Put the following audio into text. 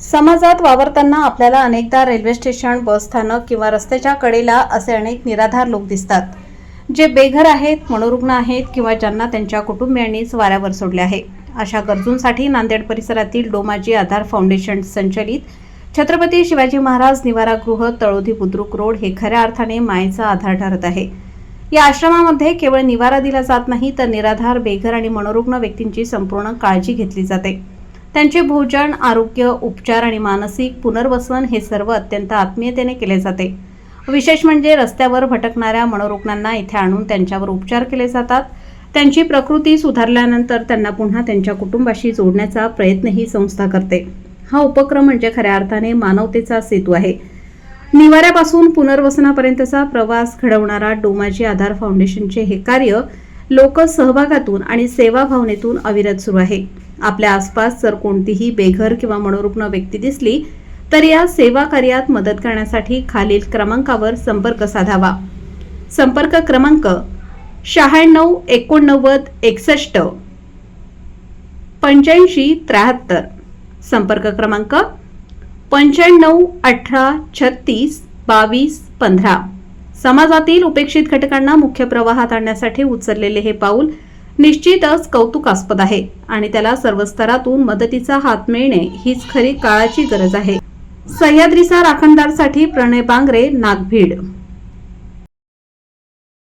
समाजात वावरताना आपल्याला अनेकदा रेल्वे स्टेशन, बस स्थानक किंवा रस्त्याच्या कडेला असे अनेक निराधार लोक दिसतात, जे बेघर आहेत, मनोरुग्ण आहेत किंवा ज्यांना त्यांच्या कुटुंबियांनीच वाऱ्यावर सोडले आहे. अशा गरजूंसाठी नांदेड परिसरातील डोमाजी आधार फाउंडेशन संचलित छत्रपती शिवाजी महाराज निवारागृह तळोधी बुद्रुक रोड हे खऱ्या अर्थाने मायेचा आधार ठरत आहे. या आश्रमामध्ये केवळ निवारा दिला जात नाही, तर निराधार, बेघर आणि मनोरुग्ण व्यक्तींची संपूर्ण काळजी घेतली जाते. त्यांचे भोजन, आरोग्य, उपचार आणि मानसिक पुनर्वसन हे सर्व अत्यंत आत्मीयतेने केले जाते. विशेष म्हणजे रस्त्यावर भटकणाऱ्या मनोरुग्णांना इथे आणून त्यांच्यावर उपचार केले जातात. त्यांची प्रकृती सुधारल्यानंतर त्यांना पुन्हा त्यांच्या कुटुंबाशी जोडण्याचा प्रयत्नही संस्था करते. हा उपक्रम म्हणजे खऱ्या अर्थाने मानवतेचा सेतू आहे. निवाऱ्यापासून पुनर्वसनापर्यंतचा प्रवास घडवणारा डोमाजी आधार फाउंडेशनचे हे कार्य लोक सहभागातून आणि सेवा भावनेतून अविरत सुरू आहे. आपल्या आसपास जर कोणतीही बेघर किंवा मनोरुग्ण व्यक्ती दिसली तर या सेवा कार्यात मदत करण्यासाठी खालील क्रमांकावर संपर्क साधावा. संपर्क क्रमांक 96 89 61 85 73. संपर्क क्रमांक 95 18 36 22 15. समाजातील उपेक्षित घटकांना मुख्य प्रवाहात आणण्यासाठी उचललेले हे पाऊल निश्चितच कौतुकास्पद आहे आणि त्याला सर्व स्तरातून मदतीचा हात मिळणे हीच खरी काळाची गरज आहे. सह्याद्रीचा राखणदारसाठी प्रणय बांगरे, नागभीड.